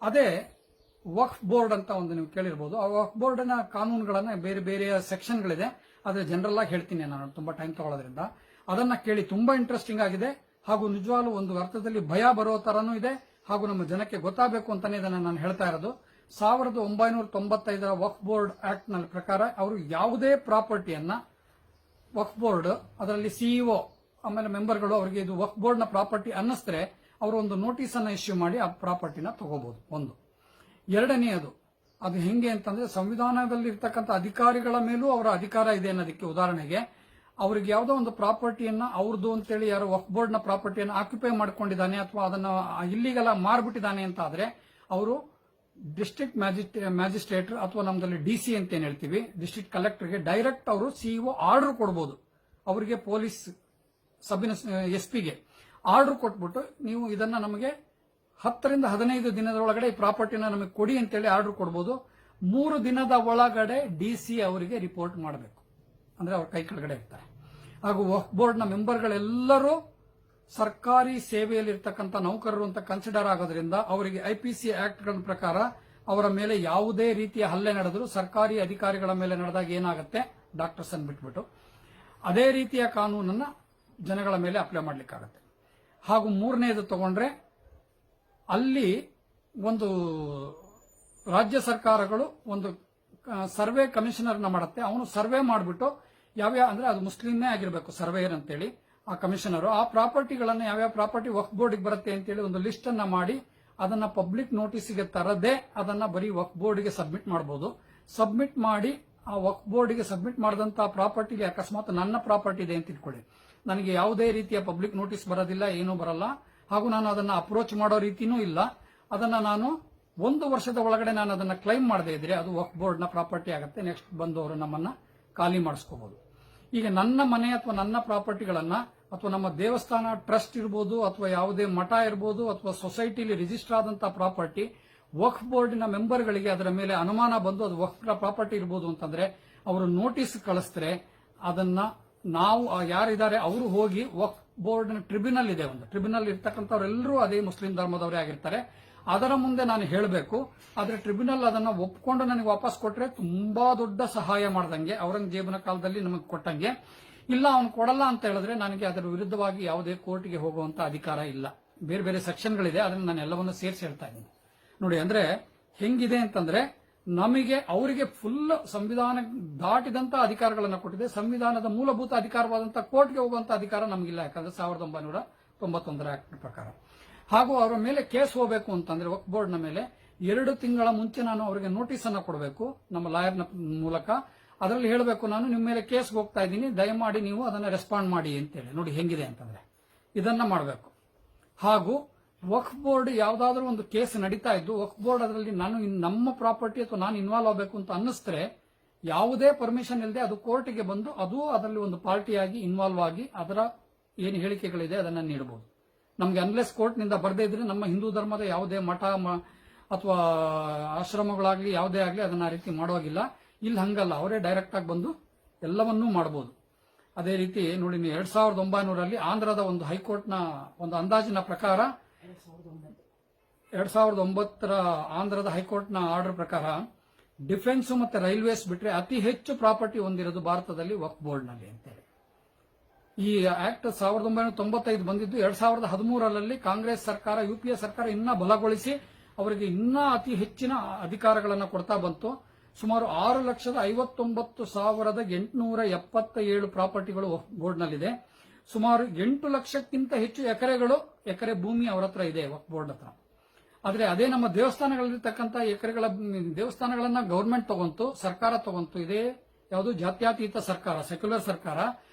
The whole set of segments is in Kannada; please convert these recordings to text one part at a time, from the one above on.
ಅದೇ ವಕ್ಫ್ ಬೋರ್ಡ್ ಅಂತ ಒಂದು ನೀವು ಕೇಳಿರ್ಬೋದು. ಆ ವಕ್ಫ್ ಬೋರ್ಡ್ನ ಕಾನೂನುಗಳನ್ನ ಬೇರೆ ಬೇರೆ ಸೆಕ್ಷನ್ಗಳಿದೆ, ಆದ್ರೆ ಜನರಲ್ ಆಗಿ ಹೇಳ್ತೀನಿ ನಾನು, ತುಂಬಾ ಟೈಮ್ ತಗೊಳ್ಳೋದ್ರಿಂದ. ಅದನ್ನ ಕೇಳಿ, ತುಂಬಾ ಇಂಟ್ರೆಸ್ಟಿಂಗ್ ಆಗಿದೆ, ಹಾಗೂ ನಿಜವಾಗ್ಲೂ ಒಂದು ಅರ್ಥದಲ್ಲಿ ಭಯ ಬರೋ ತರನೂ ಇದೆ, ಹಾಗೂ ನಮ್ಮ ಜನಕ್ಕೆ ಗೊತ್ತಾಗಬೇಕು ಅಂತಾನೆ ಇದನ್ನ ನಾನು ಹೇಳ್ತಾ ಇರೋದು. 1995 ವಕ್ಫ್ ಬೋರ್ಡ್ ಆಕ್ಟ್ ನ ಪ್ರಕಾರ ಅವರು ಯಾವುದೇ ಪ್ರಾಪರ್ಟಿಯನ್ನ ವಕ್ಫ್ ಬೋರ್ಡ್ ಅದರಲ್ಲಿ ಸಿಇಒ ಆಮೇಲೆ ಮೆಂಬರ್ಗಳು ಅವರಿಗೆ ಇದು ವಕ್ಫ್ ಬೋರ್ಡ್ ನ ಪ್ರಾಪರ್ಟಿ ಅನ್ನಿಸಿದ್ರೆ ಅವರು ಒಂದು ನೋಟಿಸ್ ಅನ್ನ ಇಶ್ಯೂ ಮಾಡಿ ಆ ಪ್ರಾಪರ್ಟಿನ ತಗೋಬಹುದು. ಒಂದು. ಎರಡನೆಯದು, ಅದು ಹೆಂಗೆ ಅಂತಂದ್ರೆ ಸಂವಿಧಾನದಲ್ಲಿ ಇರ್ತಕ್ಕಂಥ ಅಧಿಕಾರಿಗಳ ಮೇಲೂ ಅವರ ಅಧಿಕಾರ ಇದೆ ಅನ್ನೋದಕ್ಕೆ ಉದಾಹರಣೆಗೆ, ಅವ್ರಿಗೆ ಯಾವುದೋ ಒಂದು ಪ್ರಾಪರ್ಟಿಯನ್ನ ಅವ್ರದ್ದು ಅಂತೇಳಿ ಯಾರೋ ವಕ್ಫ್ ಬೋರ್ಡ್ ನ ಪ್ರಾಪರ್ಟಿಯನ್ನು ಆಕ್ಯುಪೈ ಮಾಡ್ಕೊಂಡಿದ್ದಾನೆ ಅಥವಾ ಅದನ್ನ ಇಲ್ಲಿಗೆಲ್ಲ ಮಾರ್ಬಿಟ್ಟಿದ್ದಾನೆ ಅಂತ ಆದ್ರೆ ಅವರು ಡಿಸ್ಟ್ರಿಕ್ಟ್ ಮ್ಯಾಜಿಸ್ಟ್ರೇಟ್ ಅಥವಾ ನಮ್ಮದಲ್ಲಿ ಡಿಸಿ ಅಂತ ಏನ್ ಹೇಳ್ತೀವಿ, ಡಿಸ್ಟ್ರಿಕ್ಟ್ ಕಲೆಕ್ಟರ್ಗೆ ಡೈರೆಕ್ಟ್ ಅವರು ಸಿಇಒ ಆರ್ಡರ್ ಕೊಡಬಹುದು. ಅವರಿಗೆ ಪೊಲೀಸ್ ಎಸ್ಪಿಗೆ ಆರ್ಡರ್ ಕೊಟ್ಬಿಟ್ಟು ನೀವು ಇದನ್ನ ನಮಗೆ 10 ರಿಂದ 15 ದಿನದೊಳಗಡೆ ಈ ಪ್ರಾಪರ್ಟಿನ ನಮಗೆ ಕೊಡಿ ಅಂತೇಳಿ ಆರ್ಡರ್ ಕೊಡಬಹುದು. 3 ದಿನದ ಒಳಗಡೆ ಡಿಸಿ ಅವರಿಗೆ ರಿಪೋರ್ಟ್ ಮಾಡಬೇಕು, ಅಂದ್ರೆ ಅವ್ರ ಕೈ ಕೆಳಗಡೆ ಇರ್ತಾರೆ. ಹಾಗೂ ವಕ್ಫ್ ಬೋರ್ಡ್ ನ ಮೆಂಬರ್ಗಳೆಲ್ಲರೂ ಸರ್ಕಾರಿ ಸೇವೆಯಲ್ಲಿರ್ತಕ್ಕಂಥ ನೌಕರರು ಅಂತ ಕನ್ಸಿಡರ್ ಆಗೋದ್ರಿಂದ ಅವರಿಗೆ ಐಪಿಸಿ ಆಕ್ಟ್ ಗಳ ಪ್ರಕಾರ ಅವರ ಮೇಲೆ ಯಾವುದೇ ರೀತಿಯ ಹಲ್ಲೆ ನಡೆದರೂ ಸರ್ಕಾರಿ ಅಧಿಕಾರಿಗಳ ಮೇಲೆ ನಡೆದಾಗ ಏನಾಗುತ್ತೆ, ಡಾಕ್ಟರ್ಸ್ ಅನ್ನು ಬಿಟ್ಬಿಟ್ಟು ಅದೇ ರೀತಿಯ ಕಾನೂನನ್ನ ಜನಗಳ ಮೇಲೆ ಅಪ್ಲೈ ಮಾಡ್ಲಿಕ್ಕಾಗತ್ತೆ. ಹಾಗೂ ಮೂರನೇದು ತಗೊಂಡ್ರೆ, ಅಲ್ಲಿ ಒಂದು ರಾಜ್ಯ ಸರ್ಕಾರಗಳು ಒಂದು ಸರ್ವೆ ಕಮಿಷನರ್ನ ಮಾಡುತ್ತೆ. ಅವನು ಸರ್ವೆ ಮಾಡಿಬಿಟ್ಟು ಯಾವ್ಯಾವ, ಅಂದ್ರೆ ಅದು ಮುಸ್ಲಿಂನೇ ಆಗಿರಬೇಕು ಸರ್ವೇಯರ್ ಅಂತೇಳಿ ಆ ಕಮಿಷನರ್, ಆ ಪ್ರಾಪರ್ಟಿಗಳನ್ನ ಯಾವ್ಯಾವ ಪ್ರಾಪರ್ಟಿ ವಕ್ಫ್ ಬೋರ್ಡ್ಗೆ ಬರುತ್ತೆ ಅಂತೇಳಿ ಒಂದು ಲಿಸ್ಟ್ ಅನ್ನ ಮಾಡಿ ಅದನ್ನ ಪಬ್ಲಿಕ್ ನೋಟಿಸ್ಗೆ ತರದೆ ಅದನ್ನ ಬರೀ ವಕ್ಫ್ ಬೋರ್ಡ್ಗೆ ಸಬ್ಮಿಟ್ ಮಾಡಬಹುದು. ಸಬ್ಮಿಟ್ ಮಾಡಿ ಆ ವಕ್ಫ್ ಬೋರ್ಡ್ಗೆ ಸಬ್ಮಿಟ್ ಮಾಡಿದಂತ ಪ್ರಾಪರ್ಟಿಗೆ ಅಕಸ್ಮಾತ್ ನನ್ನ ಪ್ರಾಪರ್ಟಿ ಇದೆ ಅಂತ ಇಟ್ಕೊಳ್ಳಿ, ನನಗೆ ಯಾವುದೇ ರೀತಿಯ ಪಬ್ಲಿಕ್ ನೋಟಿಸ್ ಬರೋದಿಲ್ಲ, ಏನೂ ಬರಲ್ಲ, ಹಾಗೂ ನಾನು ಅದನ್ನ ಅಪ್ರೋಚ್ ಮಾಡೋ ರೀತಿನೂ ಇಲ್ಲ. ಅದನ್ನ ನಾನು 1 ವರ್ಷದ ಒಳಗಡೆ ನಾನು ಅದನ್ನ ಕ್ಲೈಮ್ ಮಾಡದೇ ಇದ್ರೆ ಅದು ವಕ್ಫ್ ಬೋರ್ಡ್ ನ ಪ್ರಾಪರ್ಟಿ ಆಗುತ್ತೆ. ನೆಕ್ಸ್ಟ್ ಬಂದವರು ನಮ್ಮನ್ನ ಖಾಲಿ ಮಾಡಿಸ್ಕೋಬಹುದು. ಈಗ ನನ್ನ ಮನೆ ಅಥವಾ ನನ್ನ ಪ್ರಾಪರ್ಟಿಗಳನ್ನ ಅಥವಾ ನಮ್ಮ ದೇವಸ್ಥಾನ ಟ್ರಸ್ಟ್ ಇರ್ಬೋದು ಅಥವಾ ಯಾವುದೇ ಮಠ ಇರ್ಬೋದು ಅಥವಾ ಸೊಸೈಟಿಲಿ ರಿಜಿಸ್ಟರ್ ಆದಂತಹ ಪ್ರಾಪರ್ಟಿ ವಕ್ಫ್ ಬೋರ್ಡಿನ ಮೆಂಬರ್ಗಳಿಗೆ ಅದರ ಮೇಲೆ ಅನುಮಾನ ಬಂದು ಅದು ವಕ್ಫ್ ಪ್ರಾಪರ್ಟಿ ಇರ್ಬೋದು ಅಂತಂದ್ರೆ ಅವರು ನೋಟಿಸ್ ಕಳಿಸಿದ್ರೆ ಅದನ್ನ ನಾವು ಯಾರಿದ್ದಾರೆ ಅವರು ಹೋಗಿ ವಕ್ಫ್ ಬೋರ್ಡ್ ಟ್ರಿಬ್ಯುನಲ್ ಇದೆ, ಒಂದು ಟ್ರಿಬ್ಯುನಲ್ ಇರ್ತಕ್ಕಂಥವ್ರೆಲ್ಲರೂ ಅದೇ ಮುಸ್ಲಿಂ ಧರ್ಮದವರೇ ಆಗಿರ್ತಾರೆ. ಅದರ ಮುಂದೆ ನಾನು ಹೇಳಬೇಕು. ಆದ್ರೆ ಟ್ರಿಬ್ಯುನಲ್ ಅದನ್ನ ಒಪ್ಕೊಂಡು ನನಗೆ ವಾಪಸ್ ಕೊಟ್ರೆ ತುಂಬಾ ದೊಡ್ಡ ಸಹಾಯ ಮಾಡ್ದಂಗೆ, ಔರಂಗಜೇಬನ ಕಾಲದಲ್ಲಿ ನಮಗೆ ಕೊಟ್ಟಂಗೆ. ಇಲ್ಲ ಅವನು ಕೊಡಲ್ಲ ಅಂತ ಹೇಳಿದ್ರೆ ನನಗೆ ಅದರ ವಿರುದ್ಧವಾಗಿ ಯಾವುದೇ ಕೋರ್ಟ್ಗೆ ಹೋಗುವಂತ ಅಧಿಕಾರ ಇಲ್ಲ. ಬೇರೆ ಬೇರೆ ಸೆಕ್ಷನ್ಗಳಿದೆ, ಅದನ್ನ ನಾನು ಎಲ್ಲವನ್ನೂ ಸೇರಿಸಿ ಹೇಳ್ತಾ ಇದ್ದೀನಿ ನೋಡಿ. ಅಂದ್ರೆ ಹೆಂಗಿದೆ ಅಂತಂದ್ರೆ ನಮಗೆ ಅವರಿಗೆ ಫುಲ್ ಸಂವಿಧಾನ ದಾಟಿದಂತ ಅಧಿಕಾರಗಳನ್ನು ಕೊಟ್ಟಿದೆ. ಸಂವಿಧಾನದ ಮೂಲಭೂತ ಅಧಿಕಾರವಾದಂತಹ ಕೋರ್ಟ್ಗೆ ಹೋಗುವಂತ ಅಧಿಕಾರ ನಮಗಿಲ್ಲ, ಯಾಕಂದ್ರೆ 1991 ಆಕ್ಟ್ ಪ್ರಕಾರ. ಹಾಗೂ ಅವರ ಮೇಲೆ ಕೇಸ್ ಹೋಗಬೇಕು ಅಂತಂದ್ರೆ ವಕ್ಫ್ ಬೋರ್ಡ್ ನ ಮೇಲೆ 2 ತಿಂಗಳ ಮುಂಚೆ ನಾನು ಅವರಿಗೆ ನೋಟಿಸ್ ಅನ್ನ ಕೊಡಬೇಕು ನಮ್ಮ ಲಾಯರ್ನ ಮೂಲಕ. ಅದರಲ್ಲಿ ಹೇಳಬೇಕು, ನಾನು ನಿಮ್ಮ ಮೇಲೆ ಕೇಸ್ ಹೋಗ್ತಾ ಇದ್ದೀನಿ, ದಯಮಾಡಿ ನೀವು ಅದನ್ನ ರೆಸ್ಪಾಂಡ್ ಮಾಡಿ ಅಂತೇಳಿ. ನೋಡಿ ಹೆಂಗಿದೆ ಅಂತಂದ್ರೆ ಇದನ್ನ ಮಾಡಬೇಕು. ಹಾಗೂ ವಕ್ಫ್ ಬೋರ್ಡ್ ಯಾವ್ದಾದ್ರು ಒಂದು ಕೇಸ್ ನಡೀತಾ ಇದ್ದು ವಕ್ಫ್ ಬೋರ್ಡ್ ಅದರಲ್ಲಿ ನಾನು ನಮ್ಮ ಪ್ರಾಪರ್ಟಿ ಅಥವಾ ನಾನು ಇನ್ವಾಲ್ವ್ ಆಗಬೇಕು ಅಂತ ಅನ್ನಿಸಿದ್ರೆ ಯಾವುದೇ ಪರ್ಮಿಷನ್ ಇಲ್ಲದೆ ಅದು ಕೋರ್ಟ್ಗೆ ಬಂದು ಅದು ಅದರಲ್ಲಿ ಒಂದು ಪಾರ್ಟಿಯಾಗಿ ಇನ್ವಾಲ್ವ್ ಆಗಿ ಅದರ ಏನು ಹೇಳಿಕೆಗಳಿದೆ ಅದನ್ನ ನೀಡಬಹುದು. ನಮಗೆ ಅನ್ಲೆಸ್ ಕೋರ್ಟ್ ನಿಂದ ಬರದೇ ಇದ್ರೆ ನಮ್ಮ ಹಿಂದೂ ಧರ್ಮದ ಯಾವುದೇ ಮಠ ಅಥವಾ ಆಶ್ರಮಗಳಾಗ್ಲಿ ಯಾವುದೇ ಆಗ್ಲಿ ಅದನ್ನ ಆ ರೀತಿ ಮಾಡುವಾಗಿಲ್ಲ. ಇಲ್ಲಿ ಹಂಗಲ್ಲ, ಅವರೇ ಡೈರೆಕ್ಟ್ ಆಗಿ ಬಂದು ಎಲ್ಲವನ್ನೂ ಮಾಡಬಹುದು. ಅದೇ ರೀತಿ ನೋಡಿ, 2009ರಲ್ಲಿ ಆಂಧ್ರದ ಒಂದು ಹೈಕೋರ್ಟ್ನ ಒಂದು ಅಂದಾಜಿನ ಪ್ರಕಾರ 2009ರ ಆಂಧ್ರದ ಹೈಕೋರ್ಟ್ನ ಆರ್ಡರ್ ಪ್ರಕಾರ ಡಿಫೆನ್ಸ್ ಮತ್ತೆ ರೈಲ್ವೇಸ್ ಬಿಟ್ರೆ ಅತಿ ಹೆಚ್ಚು ಪ್ರಾಪರ್ಟಿ ಹೊಂದಿರೋದು ಭಾರತದಲ್ಲಿ ವಕ್ಫ್ ಬೋರ್ಡ್ನಲ್ಲಿ ಅಂತೇಳಿ. ಈ ಆಕ್ಟ್ 1995 ಬಂದಿದ್ದು 2013ರಲ್ಲಿ ಕಾಂಗ್ರೆಸ್ ಸರ್ಕಾರ, ಯುಪಿಎ ಸರ್ಕಾರ ಇನ್ನ ಬಲಗೊಳಿಸಿ ಅವರಿಗೆ ಇನ್ನೂ ಅತಿ ಹೆಚ್ಚಿನ ಅಧಿಕಾರಗಳನ್ನು ಕೊಡ್ತಾ ಬಂತು. ಸುಮಾರು 6,59,877 ಪ್ರಾಪರ್ಟಿಗಳು ವಕ್ಫ್ ಬೋರ್ಡ್ನಲ್ಲಿದೆ. ಸುಮಾರು 8 ಲಕ್ಷಕ್ಕಿಂತ ಹೆಚ್ಚು ಎಕರೆ ಭೂಮಿ ಅವರ ಹತ್ರ ಇದೆ ವಕ್ಫ್ ಬೋರ್ಡ್ ಹತ್ರ. ಆದ್ರೆ ಅದೇ ನಮ್ಮ ದೇವಸ್ಥಾನಗಳಲ್ಲಿರ್ತಕ್ಕಂಥ ದೇವಸ್ಥಾನಗಳನ್ನ ಗವರ್ಮೆಂಟ್ ತಗೊಂತು, ಸರ್ಕಾರ ತಗೊಂತು. ಇದೇ ಯಾವುದು ಜಾತ್ಯತೀತ ಸರ್ಕಾರ, ಸೆಕ್ಯುಲರ್ ಸರ್ಕಾರ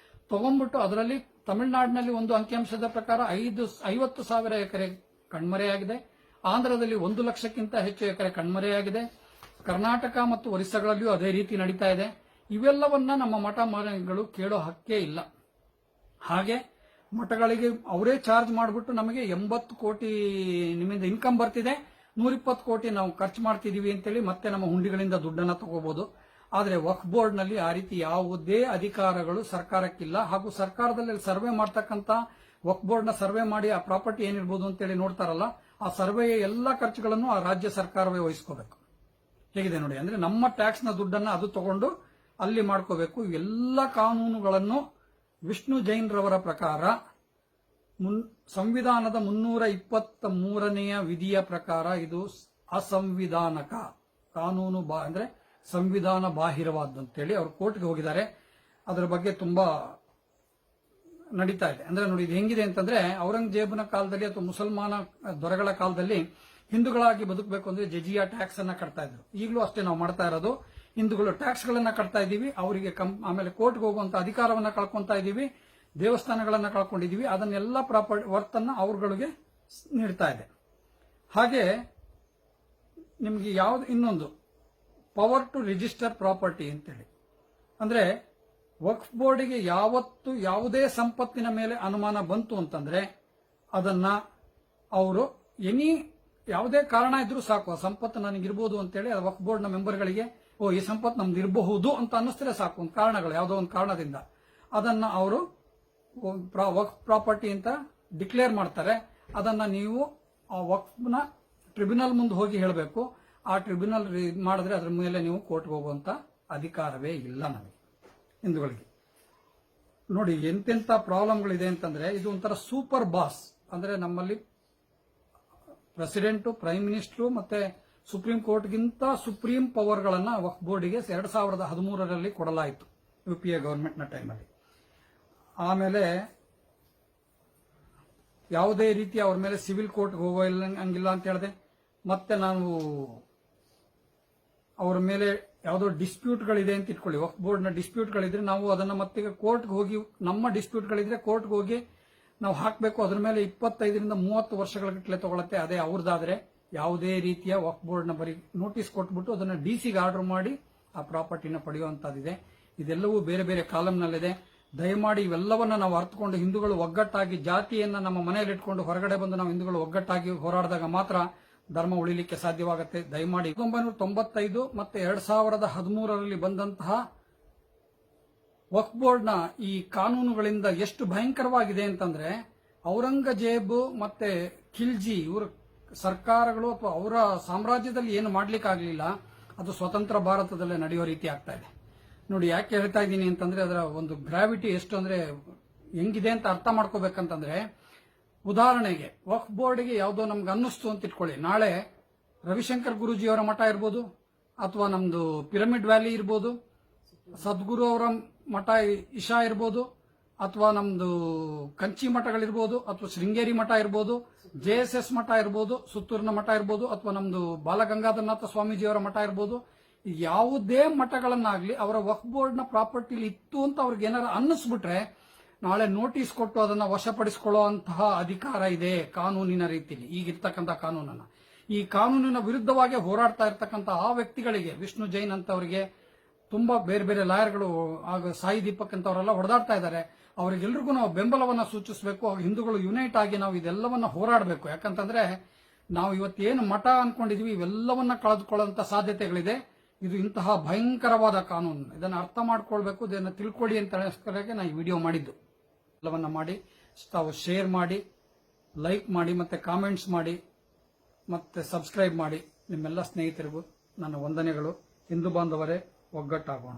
ತಗೊಂಡ್ಬಿಟ್ಟು ಅದರಲ್ಲಿ ತಮಿಳುನಾಡಿನಲ್ಲಿ ಒಂದು ಅಂಕಿಅಂಶದ ಪ್ರಕಾರ 50,000 ಎಕರೆ ಕಣ್ಮರೆಯಾಗಿದೆ. ಆಂಧ್ರದಲ್ಲಿ 1 ಲಕ್ಷಕ್ಕಿಂತ ಹೆಚ್ಚು ಎಕರೆ ಕಣ್ಮರೆಯಾಗಿದೆ. ಕರ್ನಾಟಕ ಮತ್ತು ಒರಿಸ್ಸಾಗಳಲ್ಲಿಯೂ ಅದೇ ರೀತಿ ನಡೀತಾ ಇದೆ. ಇವೆಲ್ಲವನ್ನ ನಮ್ಮ ಮಠ ಮಾನ್ಯಗಳು ಕೇಳೋ ಹಕ್ಕೇ ಇಲ್ಲ. ಹಾಗೆ ಮಠಗಳಿಗೆ ಅವರೇ ಚಾರ್ಜ್ ಮಾಡಿಬಿಟ್ಟು ನಮಗೆ 80 ಕೋಟಿ ನಿಮ್ಮಿಂದ ಇನ್ಕಮ್ ಬರ್ತಿದೆ, 120 ಕೋಟಿ ನಾವು ಖರ್ಚು ಮಾಡ್ತಿದೀವಿ ಅಂತೇಳಿ ಮತ್ತೆ ನಮ್ಮ ಹುಂಡಿಗಳಿಂದ ದುಡ್ಡನ್ನ ತಗೋಬಹುದು. ಆದರೆ ವಕ್ಫ್ ಬೋರ್ಡ್ ನಲ್ಲಿ ಆ ರೀತಿ ಯಾವುದೇ ಅಧಿಕಾರಗಳು ಸರ್ಕಾರಕ್ಕಿಲ್ಲ. ಹಾಗೂ ಸರ್ಕಾರದಲ್ಲಿ ಸರ್ವೆ ಮಾಡ್ತಕ್ಕಂಥ ವಕ್ಫ್ ಬೋರ್ಡ್ ನ ಸರ್ವೆ ಮಾಡಿ ಆ ಪ್ರಾಪರ್ಟಿ ಏನಿರ್ಬೋದು ಅಂತೇಳಿ ನೋಡ್ತಾರಲ್ಲ, ಆ ಸರ್ವೆಯ ಎಲ್ಲ ಖರ್ಚುಗಳನ್ನು ಆ ರಾಜ್ಯ ಸರ್ಕಾರವೇ ವಹಿಸ್ಕೋಬೇಕು. ಹೇಗಿದೆ ನೋಡಿ, ಅಂದ್ರೆ ನಮ್ಮ ಟ್ಯಾಕ್ಸ್ನ ದುಡ್ಡನ್ನ ಅದು ತಗೊಂಡು ಅಲ್ಲಿ ಮಾಡ್ಕೋಬೇಕು. ಇವೆಲ್ಲ ಕಾನೂನುಗಳನ್ನು ವಿಷ್ಣು ಜೈನ್ ರವರ ಪ್ರಕಾರ ಸಂವಿಧಾನದ 323ನೇ ವಿಧಿಯ ಪ್ರಕಾರ ಇದು ಅಸಂವಿಧಾನಕ ಕಾನೂನು, ಅಂದ್ರೆ ಸಂವಿಧಾನ ಬಾಹಿರವಾದಂತೇಳಿ ಅವರು ಕೋರ್ಟ್ಗೆ ಹೋಗಿದ್ದಾರೆ. ಅದರ ಬಗ್ಗೆ ತುಂಬಾ ನಡೀತಾ ಇದೆ. ಅಂದ್ರೆ ನೋಡಿ, ಇದು ಹೆಂಗಿದೆ ಅಂತಂದ್ರೆ ಔರಂಗಜೇಬನ ಕಾಲದಲ್ಲಿ ಅಥವಾ ಮುಸಲ್ಮಾನ ದೊರೆಗಳ ಕಾಲದಲ್ಲಿ ಹಿಂದೂಗಳಾಗಿ ಬದುಕಬೇಕು ಅಂದ್ರೆ ಜಜಿಯಾ ಟ್ಯಾಕ್ಸ್ ಅನ್ನ ಕಟ್ತಾ ಇದ್ರು. ಈಗಲೂ ಅಷ್ಟೇ ನಾವು ಮಾಡ್ತಾ ಇರೋದು. ಹಿಂದೂಗಳು ಟ್ಯಾಕ್ಸ್ ಗಳನ್ನ ಕಟ್ತಾ ಇದ್ದೀವಿ, ಅವರಿಗೆ ಆಮೇಲೆ ಕೋರ್ಟ್ಗೆ ಹೋಗುವಂತ ಅಧಿಕಾರವನ್ನ ಕಳ್ಕೊಂತಾ ಇದ್ದೀವಿ, ದೇವಸ್ಥಾನಗಳನ್ನ ಕಳ್ಕೊಂಡಿದೀವಿ. ಅದನ್ನೆಲ್ಲ ಪ್ರಾಪರ್ಟಿ ವರ್ತನ್ನ ಅವ್ರಗಳಿಗೆ ನೀಡ್ತಾ ಇದೆ. ಹಾಗೆ ನಿಮ್ಗೆ ಯಾವ್ದು ಇನ್ನೊಂದು ಪವರ್ ಟು ರಿಜಿಸ್ಟರ್ ಪ್ರಾಪರ್ಟಿ ಅಂತೇಳಿ, ಅಂದ್ರೆ ವಕ್ಫ್ ಬೋರ್ಡಿಗೆ ಯಾವತ್ತು ಯಾವುದೇ ಸಂಪತ್ತಿನ ಮೇಲೆ ಅನುಮಾನ ಬಂತು ಅಂತಂದ್ರೆ ಅದನ್ನ ಅವರು ಯಾವುದೇ ಕಾರಣ ಇದ್ರೂ ಸಾಕು, ಆ ಸಂಪತ್ತು ನನಗಿರ್ಬೋದು ಅಂತೇಳಿ ವಕ್ಫ್ ಬೋರ್ಡ್ನ ಮೆಂಬರ್ಗಳಿಗೆ ಈ ಸಂಪತ್ತು ನಮ್ದು ಇರಬಹುದು ಅಂತ ಅನ್ನಿಸ್ತರೆ ಸಾಕು, ಒಂದು ಕಾರಣಗಳು ಯಾವುದೋ ಒಂದು ಕಾರಣದಿಂದ ಅದನ್ನ ಅವರು ವಕ್ಫ್ ಪ್ರಾಪರ್ಟಿ ಅಂತ ಡಿಕ್ಲೇರ್ ಮಾಡ್ತಾರೆ. ಅದನ್ನ ನೀವು ಆ ವಕ್ಫ್ನ ಟ್ರಿಬ್ಯುನಲ್ ಮುಂದೆ ಹೋಗಿ ಹೇಳಬೇಕು. ಆ ಟ್ರಿಬ್ಯುನಲ್ ಮಾಡಿದ್ರೆ ಅದ್ರ ಮೇಲೆ ನೀವು ಕೋರ್ಟ್ಗೆ ಹೋಗುವಂತ ಅಧಿಕಾರವೇ ಇಲ್ಲ ನಮಗೆ ಹಿಂದೂಗಳಿಗೆ. ನೋಡಿ ಎಂತೆಂತ ಪ್ರಾಬ್ಲಮ್ಗಳಿದೆ ಅಂತಂದ್ರೆ ಇದು ಒಂಥರ ಸೂಪರ್ ಬಾಸ್. ಅಂದ್ರೆ ನಮ್ಮಲ್ಲಿ ಪ್ರೆಸಿಡೆಂಟ್, ಪ್ರೈಮ್ ಮಿನಿಸ್ಟರ್ ಮತ್ತೆ ಸುಪ್ರೀಂ ಕೋರ್ಟ್ಗಿಂತ ಸುಪ್ರೀಂ ಪವರ್ಗಳನ್ನ ವಕ್ಫ್ ಬೋರ್ಡಿಗೆ 2013ರಲ್ಲಿ ಕೊಡಲಾಯಿತು UPA ಗವರ್ಮೆಂಟ್ನ ಟೈಮಲ್ಲಿ. ಆಮೇಲೆ ಯಾವುದೇ ರೀತಿ ಅವ್ರ ಮೇಲೆ ಸಿವಿಲ್ ಕೋರ್ಟ್ಗೆ ಹೋಗಂಗಿಲ್ಲ ಅಂತ ಹೇಳಿದೆ. ಮತ್ತೆ ನಾವು ಅವರ ಮೇಲೆ ಯಾವುದೋ ಡಿಸ್ಪ್ಯೂಟ್ಗಳಿದೆ ಅಂತ ಇಟ್ಕೊಳ್ಳಿ, ವಕ್ಫ್ ಬೋರ್ಡ್ನ ಡಿಸ್ಪ್ಯೂಟ್ಗಳಿದ್ರೆ ನಾವು ಅದನ್ನ ಮತ್ತೆ ಕೋರ್ಟ್ಗೆ ಹೋಗಿ, ನಮ್ಮ ಡಿಸ್ಪ್ಯೂಟ್ಗಳಿದ್ರೆ ಕೋರ್ಟ್ಗೆ ಹೋಗಿ ನಾವು ಹಾಕಬೇಕು. ಅದ್ರ ಮೇಲೆ 25ರಿಂದ 30 ವರ್ಷಗಳ ಗಟ್ಟಲೆ ತಗೊಳತ್ತೆ. ಅದೇ ಅವ್ರದ್ದಾದ್ರೆ ಯಾವುದೇ ರೀತಿಯ ವಕ್ಫ್ ಬೋರ್ಡ್ನ ಬರೀ ನೋಟಿಸ್ ಕೊಟ್ಬಿಟ್ಟು ಅದನ್ನ DC-ಗೆ ಆರ್ಡರ್ ಮಾಡಿ ಆ ಪ್ರಾಪರ್ಟಿನ ಪಡೆಯುವಂತದ್ದಿದೆ. ಇದೆಲ್ಲವೂ ಬೇರೆ ಬೇರೆ ಕಾಲಂನಲ್ಲಿದೆ. ದಯಮಾಡಿ ಇವೆಲ್ಲವನ್ನ ನಾವು ಅರ್ಥಕೊಂಡು ಹಿಂದೂಗಳು ಒಗ್ಗಟ್ಟಾಗಿ, ಜಾತಿಯನ್ನ ನಮ್ಮ ಮನೆಯಲ್ಲಿ ಇಟ್ಕೊಂಡು ಹೊರಗಡೆ ಬಂದು ನಾವು ಹಿಂದೂಗಳು ಒಗ್ಗಟ್ಟಾಗಿ ಹೋರಾಡಿದಾಗ ಮಾತ್ರ ಧರ್ಮ ಉಳಿಲಿಕ್ಕೆ ಸಾಧ್ಯವಾಗುತ್ತೆ. ದಯಮಾಡಿ 1995 ಮತ್ತೆ 2013ರಲ್ಲಿ ಬಂದಂತಹ ವಕ್ಫ್ ಬೋರ್ಡ್ನ ಈ ಕಾನೂನುಗಳಿಂದ ಎಷ್ಟು ಭಯಂಕರವಾಗಿದೆ ಅಂತಂದ್ರೆ ಔರಂಗಜೇಬ್ ಮತ್ತೆ ಖಿಲ್ಜಿ ಇವರ ಸರ್ಕಾರಗಳು ಅಥವಾ ಅವರ ಸಾಮ್ರಾಜ್ಯದಲ್ಲಿ ಏನು ಮಾಡ್ಲಿಕ್ಕಾಗ್ಲಿಲ್ಲ, ಅದು ಸ್ವತಂತ್ರ ಭಾರತದಲ್ಲೇ ನಡೆಯೋ ರೀತಿ ಆಗ್ತಾ ಇದೆ. ನೋಡಿ ಯಾಕೆ ಹೇಳ್ತಾ ಇದ್ದೀನಿ ಅಂತಂದ್ರೆ ಅದರ ಒಂದು ಗ್ರಾವಿಟಿ ಎಷ್ಟು ಅಂದ್ರೆ ಹೆಂಗಿದೆ ಅಂತ ಅರ್ಥ ಮಾಡ್ಕೋಬೇಕಂತಂದ್ರೆ, ಉದಾಹರಣೆಗೆ ವಕ್ಫ್ ಬೋರ್ಡ್ಗೆ ಯಾವುದೋ ನಮ್ಗೆ ಅನ್ನಿಸ್ತು ಅಂತ ಇಟ್ಕೊಳ್ಳಿ, ನಾಳೆ ರವಿಶಂಕರ್ ಗುರೂಜಿಯವರ ಮಠ ಇರ್ಬೋದು, ಅಥವಾ ನಮ್ದು ಪಿರಮಿಡ್ ವ್ಯಾಲಿ ಇರ್ಬೋದು, ಸದ್ಗುರು ಅವರ ಮಠ ಇಶಾ ಇರ್ಬೋದು, ಅಥವಾ ನಮ್ದು ಕಂಚಿ ಮಠಗಳಿರ್ಬೋದು, ಅಥವಾ ಶೃಂಗೇರಿ ಮಠ ಇರ್ಬೋದು, JSS ಮಠ ಇರ್ಬೋದು, ಸುತ್ತೂರಿನ ಮಠ ಇರ್ಬೋದು, ಅಥವಾ ನಮ್ದು ಬಾಲಗಂಗಾಧರನಾಥ ಸ್ವಾಮೀಜಿಯವರ ಮಠ ಇರ್ಬೋದು. ಯಾವುದೇ ಮಠಗಳನ್ನಾಗ್ಲಿ ಅವರ ವಕ್ಫ್ ಬೋರ್ಡ್ನ ಪ್ರಾಪರ್ಟಿಲಿ ಇತ್ತು ಅಂತ ಅವ್ರಿಗೆ ಏನಾರ ಅನ್ನಿಸ್ಬಿಟ್ರೆ ನಾಳೆ ನೋಟಿಸ್ ಕೊಟ್ಟು ಅದನ್ನ ವಶಪಡಿಸಿಕೊಳ್ಳುವಂತಹ ಅಧಿಕಾರ ಇದೆ ಕಾನೂನಿನ ರೀತಿಯಲ್ಲಿ, ಈಗಿರ್ತಕ್ಕಂಥ ಕಾನೂನನ್ನ. ಈ ಕಾನೂನಿನ ವಿರುದ್ಧವಾಗಿ ಹೋರಾಡ್ತಾ ಇರ್ತಕ್ಕಂಥ ಆ ವ್ಯಕ್ತಿಗಳಿಗೆ, ವಿಷ್ಣು ಜೈನ್ ಅಂತವರಿಗೆ, ತುಂಬಾ ಬೇರೆ ಬೇರೆ ಲಾಯರ್ಗಳು, ಆಗ ಸಾಯಿ ದೀಪಕ್ ಅಂತವರೆಲ್ಲ ಹೊಡೆದಾಡ್ತಾ ಇದ್ದಾರೆ. ಅವರಿಗೆಲ್ರಿಗೂ ನಾವು ಬೆಂಬಲವನ್ನ ಸೂಚಿಸಬೇಕು. ಹಿಂದೂಗಳು ಯುನೈಟ್ ಆಗಿ ನಾವು ಇದೆಲ್ಲವನ್ನ ಹೋರಾಡಬೇಕು. ಯಾಕಂತಂದ್ರೆ ನಾವು ಇವತ್ತೇನು ಮಠ ಅನ್ಕೊಂಡಿದೀವಿ ಇವೆಲ್ಲವನ್ನ ಕಳೆದುಕೊಳ್ಳುವಂತ ಸಾಧ್ಯತೆಗಳಿದೆ. ಇದು ಇಂತಹ ಭಯಂಕರವಾದ ಕಾನೂನು, ಇದನ್ನು ಅರ್ಥ ಮಾಡ್ಕೊಳ್ಬೇಕು, ಇದನ್ನು ತಿಳ್ಕೊಳ್ಳಿ ಅಂತ ಹೇಳೋಸ್ಕರಕ್ಕೆ ನಾನು ಈ ವಿಡಿಯೋ ಮಾಡಿದ್ದು. ಎಲ್ಲವನ್ನ ಮಾಡಿ ತಾವು ಶೇರ್ ಮಾಡಿ, ಲೈಕ್ ಮಾಡಿ, ಮತ್ತೆ ಕಾಮೆಂಟ್ಸ್ ಮಾಡಿ, ಮತ್ತೆ ಸಬ್ಸ್ಕ್ರೈಬ್ ಮಾಡಿ. ನಿಮ್ಮೆಲ್ಲ ಸ್ನೇಹಿತರಿಗೂ ನನ್ನ ವಂದನೆಗಳು. ಹಿಂದೂ ಬಾಂಧವರೇ, ಒಗ್ಗಟ್ಟಾಗೋಣ.